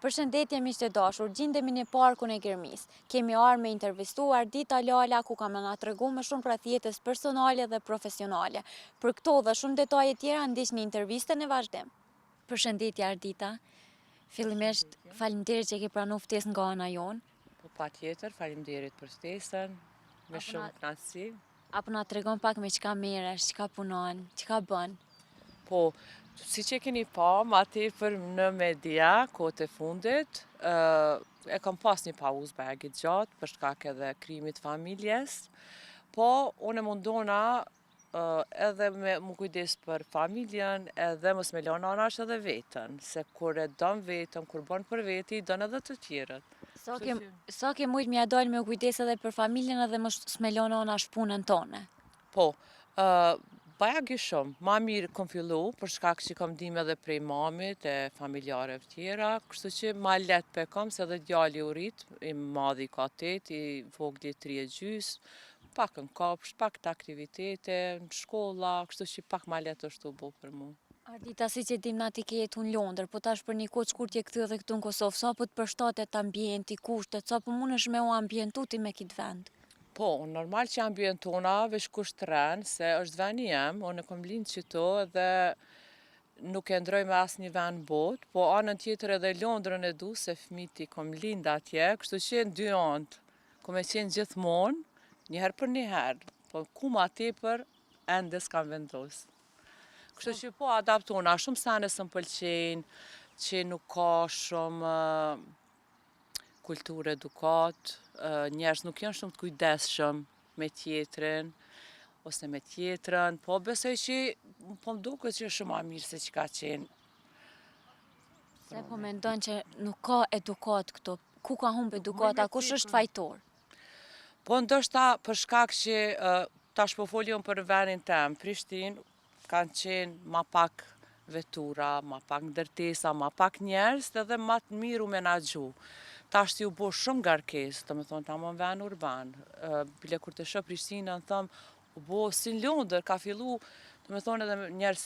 Përshëndetje miq të dashur, gjendemi në parkun e Gërmis. Kemi ardhur me intervistuar Dita Lala ku ka më na tregu më shumë për jetës personale dhe profesionale. Për këto dhe shumë detaje tjera ndiqni intervistën e vazhdim. Përshëndetje Ardita. Fillimisht faleminderit që ke pranuar ftesën nga ana jon. Po patjetër, faleminderit për ftesën, me shumë kënaqësi. Apo na tregon pak me çka merresh, çka punon, çka bën. Po, si që keni pa, ma tepër në media, kohët e fundit, e kam pas një pauzë bajgit gjatë, për shkak edhe krijimit familjes, po unë mundona edhe me më kujdes për familjen, edhe mos me lënë anash edhe vetën, se kur e don vetën, kur bën për veti, don edhe të tjerët. Sa ke mujt m'ja dal me u kujdes edhe për familjen edhe mos me lënë anash punën tone. Po, bajagi shumë, ma mirë kom fillu, për shkak që kom dim edhe prej mamit e familjarëve tjera, kështu që ma let pe kom, se edhe djali u rrit, i madhi ka 8, i vogli 3,5, pak në kopsht, pak të aktivitete, në shkolla, kështu që pak ma let është u bo për mu. Ardita, si që dim na ti ke jetu në Londër, po tash për një kohë shkurt je kthy edhe këtu në Kosovë, sa po të përshtatet ambienti, kushtet, sa po mundesh me u ambientu ti me këtë vend? Po, normal që ambientona veç kusht rren, se është veni jem, unë e kom lind qëto edhe nuk e ndroj me asë një vend bot, po anën tjetër edhe Londrën e du, se fmiti kom lind atje, kështu që në dy anët, kom e qenë gjithmonë, njëherë për njëherë, po ku ma tepër, ende s'kam vendos. Kështu që po adaptona, shumë sene së më pëlqenjë, që nuk ka shumë kulturë edukat, njerëz nuk janë shumë të kujdesshëm me tjetrin, ose me tjetrën, po besoj që po m'duket që është shumë ma mirë se që ka qenë. Se po mendon që nuk ka edukat këtu, ku ka humb edukata, kush është fajtor? Po ndoshta për shkak që tash po foljon për vendin tem, Prishtinë, kanë qenë ma pak vetura, ma pak ndërtesa, ma pak njerëz edhe ma të mirë u menaxhu. Tash si u bo shumë ngarkesë, të me thonë tamam vend urban. Bile kur të shoh Prishtinën, thëmë, u bo si në Londër, ka fillu, të me thonë edhe njerëz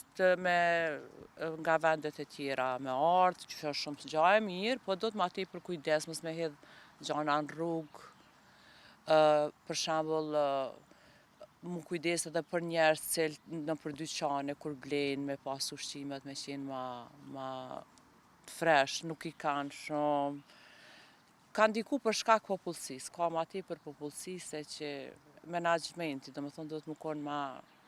nga vendet e tjera me ardhë, që është shumë gja e mirë, po do të ma tepër kujdes, mos me hedh gjana në rrugë, për shembull, mu kujdes edhe për njerëz cilë në për dyqane kur blenë me pas ushqimet me qenë ma fresh, nuk i kanë shumë. Ka ndiku për shkak popullsisë, ka ma tepër popullsi se që menaxhmenti, do me thonë do të më konë ma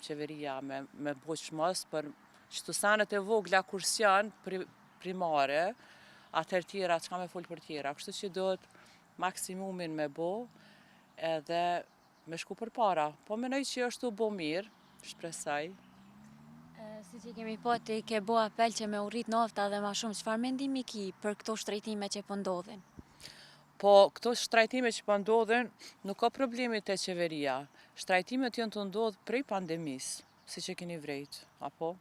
qeveria me boq mos, për qëtu sanet e vogla kur s'janë primare, atër tjera, çka me folë për tjera, kështu që do të maksimumin me bo, edhe me shku për para. Po menoj që është u bo mirë, shpresoj. Si që kemi po ti ke bo apel që me u rrit nafta dhe ma shumë, çfarë mendimi ki për këto shtrejtime që po ndodhin? Po, këto shtrajtime që po ndodhin, nuk ka problemi te qeveria. Shtrajtimet janë të ndodhë prej pandemisë, si që keni vrejt, apo?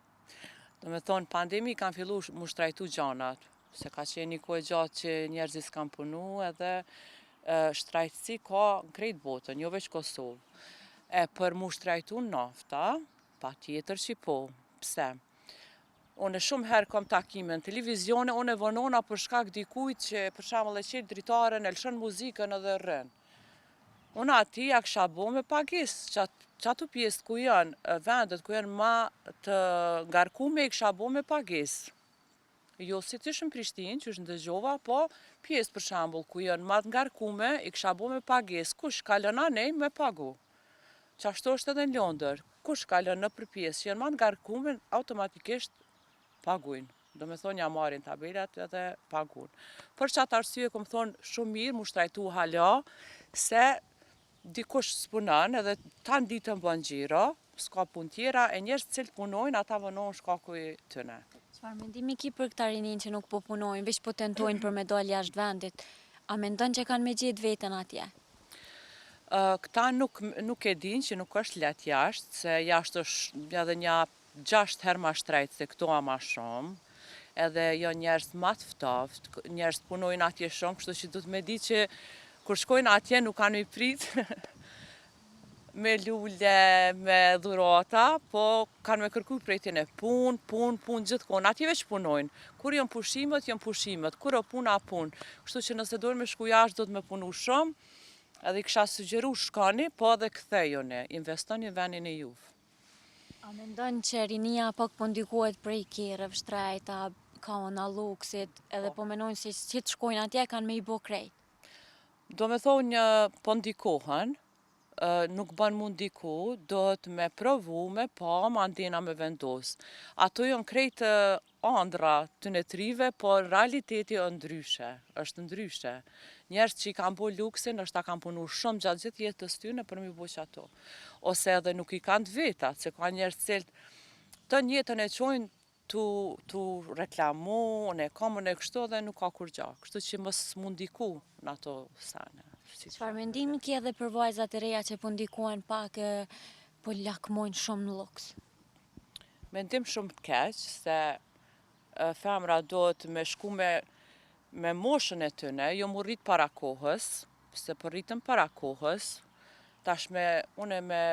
Do me thonë, pandemi kanë fillu mu shtrajtu gjanat, se ka qenë një kohë gjatë që njerëzit s'kan punu edhe shtrajtësi ka në krejt botën, jo veç Kosovë. E për mu shtrajtu nafta, pa tjetër që po, pse? Unë shumë herë kom takime në televizione, unë e vonona për shkak dikujt që për shembull e qel dritaren, e lëshon muzikën edhe rën. Unë ati ja kisha bo me pagesë, që ato pjesë ku janë vendet, ku janë ma të ngarkume, i kisha bo me pagesë. Jo si të ishë në Prishtinë, që është në dëgjova, po pjesë për shembull ku janë ma të ngarkume, i kisha bo me pagesë. Kush kalon anej me pagu. Qashtu është edhe në Londër. Kush kalon në për pjesë që janë ma të ngarkume, automatikisht pagujnë. Do me thonë ja marrin tabelat edhe pagujnë. Për që atë arsye, kom thonë shumë mirë, mu shtrajtu hala, se dikush s'punon edhe ta në ditën bën xhiro, s'ka pun tjera, e njerëz cilë punojnë, ata vënohen shkaku i tyne. Çfarë mendimi ki për këta rinin që nuk po punojnë, veç po tentojnë për me dalë jashtë vendit? A mendon që kanë me gjetë veten atje? Këta nuk e din që nuk është let jashtë, se jashtë është edhe një 6 herë ma shtrejtë se këto a ma shumë, edhe jo njerëz ma të ftoft, njerëz punojnë atje shumë, kështu që du të me di që kur shkojnë atje nuk kanë i prit me lule, me dhurata, po kanë me kërku prej tine punë gjithkohon. Atje veç punojnë. Kur janë pushimet, kur o puna punë. Kështu që nëse dojnë me shku jashtë, do të me punu shumë, edhe i kësha sugjeru shkani, po edhe kthejone, investoni në venin e juve. A mendon që rinia pak po ndikohet prej kerëve, shtrejta, kaona, luksit, edhe po menojnë se që të shkojnë atje kanë me i bo krejt? Do me thonë po ndikohen, nuk ban mu ndiku, do të me provu, me pa, ma ndena me vendos. Ato janë krejt andra të netrive, po realiteti është ndryshe. Njerës që i kanë bo luksin, është ta kanë punu shumë gjatë gjithë jetës tyne për mi bo që ato. Ose edhe nuk i kanë të vetat, se ka njerës cilët të jetën e qojnë tu reklamu, në kamën e kështu dhe nuk ka kur gja. Kështu që mos mu ndiku në ato sene. Çfarë mendimi ke edhe për vajzat e reja që po ndikohen pak po lakmojnë shumë në luks? Mendim shumë të keq, se femra do të me shku me moshën e tëne, jo mu rrit para kohës, se për rritën para kohës, tash une me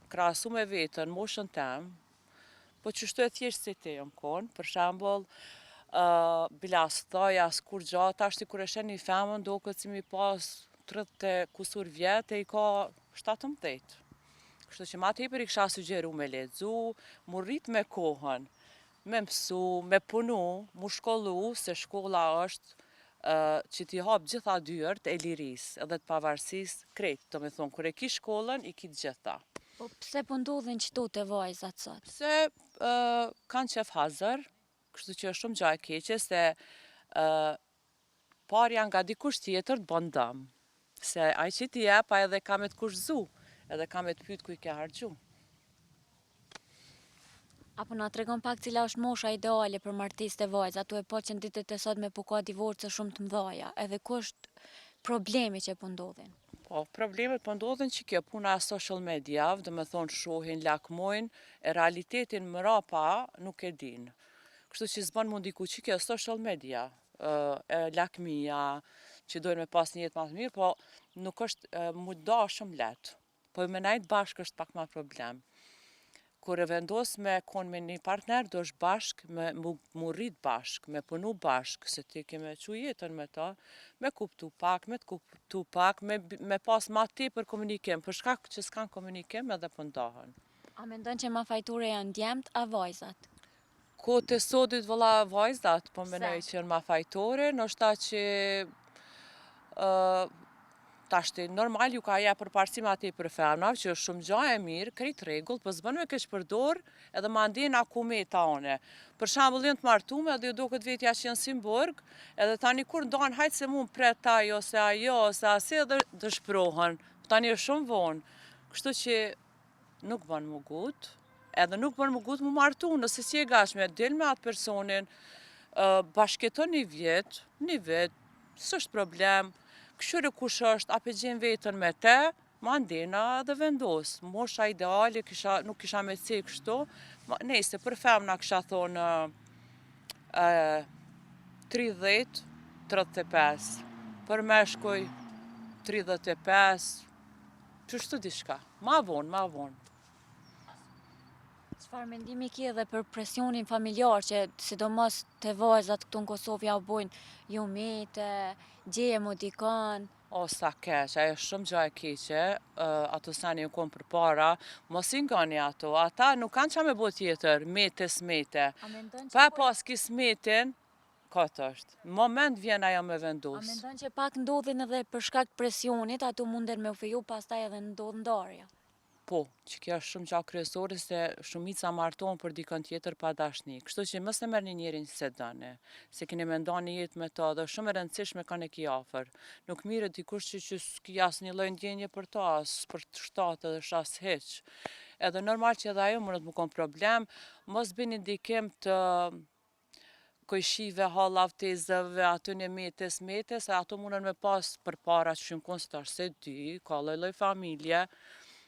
krasu me vetën, moshën tem, po qështu e thjesht si te jëm konë, për shambull, bila së thaj as kur gjatë, ashti kur e shen një femën, do këtë si mi pas 30 kusur vjetë, e i ka 17. Kështu që ma tepër i kësha sugjeru me ledzu, mu rrit me kohën, me mësu, me punu, mu shkollu, se shkolla është që t'i hap gjitha dyert e liris, edhe të pavarësis krejt, do me thonë, kër e ki shkollën, i ki gjitha. Po pse po ndodhin qëtu të vajzat sot? Se kanë qef hazër, kështu që është shumë gja e keqe, se parja nga dikush tjetër të bëndëm. Se aj që ti pa edhe ka me të kushzu, edhe ka me të pyt ku i ke hargju. Apo na tregon pak cila është mosha ideale për martesë të vajzat, tu e po që në ditët e sotme po ka divorce shumë të mdhaja, edhe ku është problemi që po ndodhin? Po, problemet po ndodhin që kjo puna e social mediave, dhe me thonë shohin, lakmojnë, e realitetin mrapa nuk e din. Kështu që zban mu ndiku që kjo social media, e lakmia, që dojnë me pas një jetë ma të mirë, po nuk është mu da shumë letë. Po me najtë bashkë është pak ma problem. Kur e vendos me konë me një partner, do është bashkë, mu rrit bashkë, me punu bashkë, se ti keme që jetën me ta, me kuptu pak, me pas ma ti për komunikim, për shkak që s'kan komunikim edhe pëndohen. A mendon që ma fajture janë djemt a vajzat? Ko të sodit vëlla vajzat, po menoj që janë ma fajtore, nështë ta që tashti, normal ju ka ja përparësim ati për femnave, që është shumë gja e mirë, krejt regull, për zbën me kesh përdor, edhe ma ndina ku me ta one. Për shambull jenë të martume, edhe ju do këtë vetja që jenë si më burg, edhe tani kur ndonë hajtë se mu më pret taj, ose ajo, ose asi, edhe dëshprohen. Tani është shumë vonë. Kështu që nuk bën më gut, edhe nuk bën më gut më martu, nëse si e gashme, del me atë personin, bashketon një vit, s'është problem, këshyre kush është, ape gjenë vetën me te, ma ndena dhe vendos. Mosha ideale, nuk kisha me cej kështu, nejse, për femna kisha thonë 30, 35, për meshkuj 35, qështu dishka, ma vonë. Çfarë mendimi ke edhe për presionin familjar që sidomos të vajzat këtu në Kosovë ja u bojnë ju mete, gjeje mu dikon? O, sa keq, ajo është shumë gja e keqe, ato sani ju konë për para, mos i ngani ato, ata nuk kanë qa me bo tjetër, mete. Pa pas kis metin, ka të është. Në moment vjen ajo me vendos. A mendon që pak ndodhin edhe për shkak presionit, ato munden me u feju, pastaj edhe ndodh ndarja? Po, që kjo është shumë gja kryesore se shumica martohen për dikën tjetër pa dashni. Kështu që mos e merrni njerin se dëne, se keni me nda një jetë me ta dhe shumë e rëndësishme kanë e ki afer. Nuk mire dikush që s'ki asë një lloj ndjenje për ta, për të shtatë edhe shas heq. Edhe normal që edhe ajo mërët më konë problem, mos bëni ndikim të kojshive, hallavtezëve, aty në metes, se ato mundën me pas për para që shumë konë së tash se dy, ka lloj familje,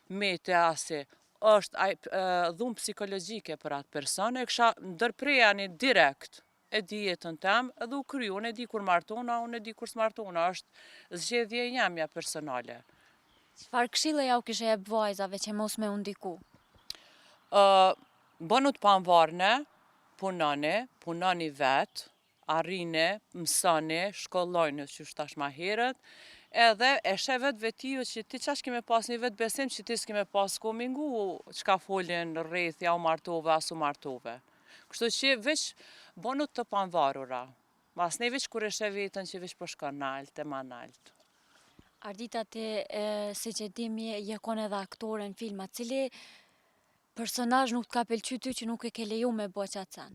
mete asi, është dhunë psikologjike për atë person, e kësha ndërprejani direkt, e di jetën tem, edhe u kryu, unë e di kur martona, unë e di kur s'martona, është zgjedhje jemja personale. Çfarë këshille ja u kishe jep vajzave që mos me u ndiku? Bënu të pavarëne, punoni vetë, arrini, mësoni, shkollojnë që shtash ma herët, edhe e she vetë vetiju që ti qash kime pas një vetë besim që ti s'kime pas ku mingu qka folin rreth ja u martove as u martove. Kështu që veç bënu të pavarura, mas ne veç kur e she vetën që veç përshkon nalt e ma nalt. Ardita ti, si që dimi, je kon edhe aktore në filma, cili personazh nuk t'ka pëlqy ty që nuk e ke leju me bo qatë sen?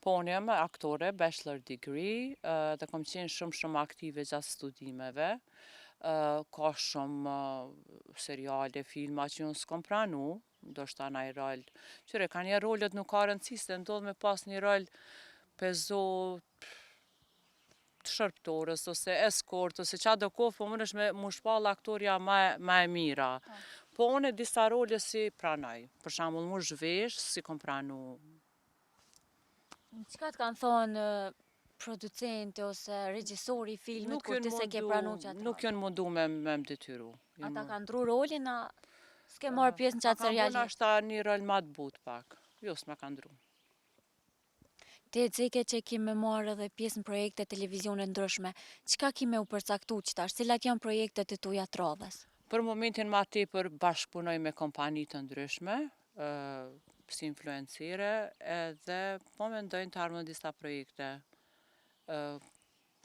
Po, unë jam aktore, bachelor degree, dhe kom qenë shumë aktive gjatë studimeve. Ka shumë seriale, filma që unë s'kom pranu, ndoshta naj rol. Qyre, ka një rolet nuk ka rëndësi, se ndodh me pas një rol pezo të shërptorës, ose eskort, ose qa do kohë, po më është me shpall aktoria ma e mira. Po unë disa role si pranoj, për shembull mu zhvesh, si kom pranu. Qka të kanë thonë producenti ose regjisori i filmit kur ti se ke pranu qatë rol? Nuk janë mundu me më detyru. Ata kanë ndru rolin, a s'ke marrë pjesë në qatë seriali? Ata kanë ashta një rol ma të but pak, jo s'ma kanë ndru. Ti e cike që kime marrë edhe pjesë në projekte televizionet ndryshme, qka kime u përcaktu qëtash, cilat janë projektet e tuja të radhës? Për momentin ma tepër bashkëpunoj me kompani të ndryshme, si influencire, edhe po mendojnë të armën disa projekte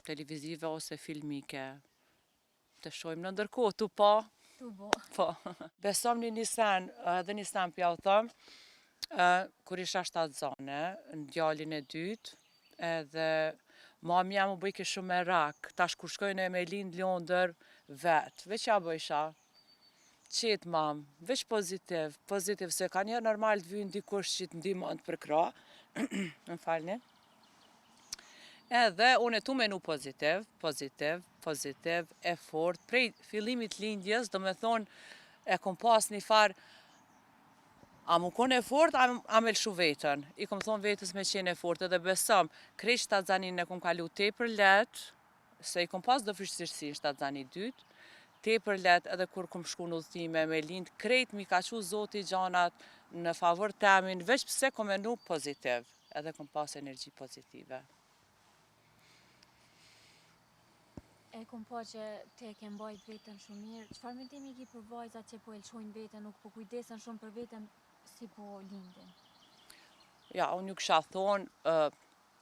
televizive ose filmike. Të shojmë në ndërkohë, tu po. Po. Besom një sen, edhe një sen pja u thëmë, kur isha 7 zone, në djallin e dytë, edhe mami jam u bëjke shumë me rak, tash kur shkojnë e me lind Londër vetë, veç ja bëjsha, qetë mam, veç pozitiv, se ka njerë normal të vynë dikush që të ndimon të përkra, më falni. Edhe unë e tu menu pozitiv, e fort, prej fillimit lindjes, do me thonë, e kom pas një farë, a mu kon e fort, a me lëshu vetën. I kom thonë vetës me qenë e fort, edhe besëm, krejt shtatzanin e kom kalu te për letë, se i kom pas do frishtërsi në shtatzani dytë, te për letë edhe kur kom shku në udhëtime me lindë, krejt mi ka qu zoti gjanat në favor temin, veç pse kom menu pozitiv, edhe kom pas energji pozitive. E kom po që ti e ke mbajt vetën shumë mirë, qëfar mendimi ki për vajzat që po e lëshojnë vetën, nuk po kujdesen shumë për vetën si po lindin? Ja, unë ju kësha thonë,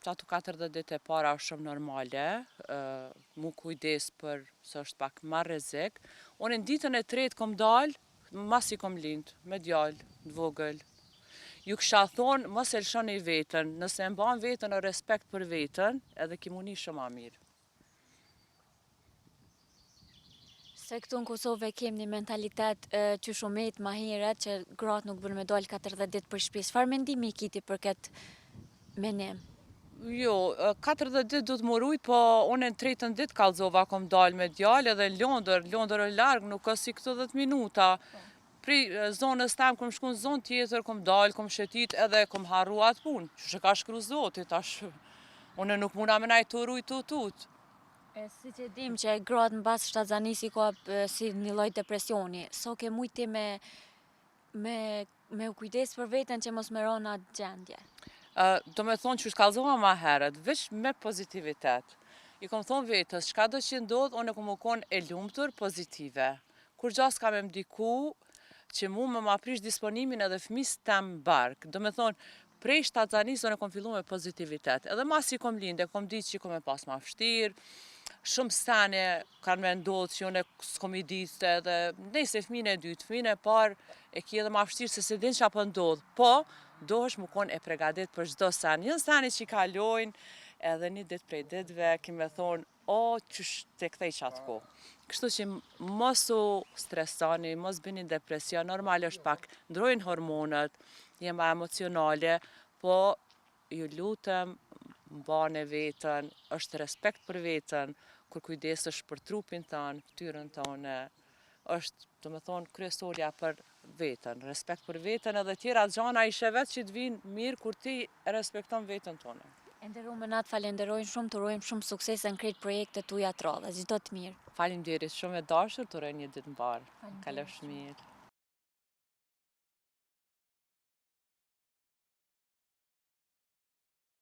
qatu 40 ditë e para është shumë normale, mu kujdes për së është pak ma rrezik. Unë në ditën e tretë kom dalë, mas i kom lindë, me djallë, në vogël. Ju kësha thonë, mos e lëshoni vetën, nëse e mban vetën o respekt për vetën, edhe ki muni shumë a mirë. Se këtu në Kosovë kem një mentalitet që shumet ma heret që gratë nuk bërë me dalë 40 ditë për shpisë. Farë mendimi i kiti për këtë menim? Jo, 40 ditë du të murujt, po unë në 3 ditë kalzova kom dalë me djallë edhe në Londër e largë, nuk është si këto 10 minuta. Pri zonës tem, kom shku në zonë tjetër, kom dalë, kom shetit edhe kom harru atë punë. Që ka shkru zotit, unë nuk muna me najtë të rujtë të tutë. Si që dim që gratë në basë shtatzanisi ka si një lloj depresioni, so ke mujti me u kujdes për vetën që mos me rona atë gjendje? Do me thonë që shkallzova ma herët, veç me pozitivitet. I kom thonë vetës, shka do që ndodhë, unë e kom u konë e lumëtur pozitive. Kur gjas ka me mdiku që mu me ma prish disponimin edhe fmis tem bark. Do me thonë, prej shtatzanis unë e kom fillu me pozitivitet. Edhe mas i kom linde, kom ditë që i kom e pas ma fështirë, shumë sene kanë me ndodhë që unë s'kom i ditë edhe nejse fëmijën e dytë, fëmijën e parë e ki edhe ma fështirë se se din që apo ndodhë, po do është mu konë e pregadit për çdo sen. Njën seni që i kalojnë edhe një ditë prej ditëve ki me thonë, o, qysh te kthej qatë ko. Kështu që mos u stresoni, mos bëni depresion, normal është pak ndrojnë hormonët, jema emocionale, po ju lutem, mbane vetën, është respekt për vetën, kur kujdesesh për trupin tanë, fytyrën tonë, është, do me thonë, kryesorja për vetën, respekt për vetën edhe tjera gjana ishe vetë që të vinë mirë kur ti respekton vetën tonë. E nderuar natë, falenderojnë shumë, të urojmë shumë suksese në krejt projektet tuaja të radhës, çdo të mirë. Faleminderit, shumë e dashur, të uroj një ditë mbar. Kalosh mirë.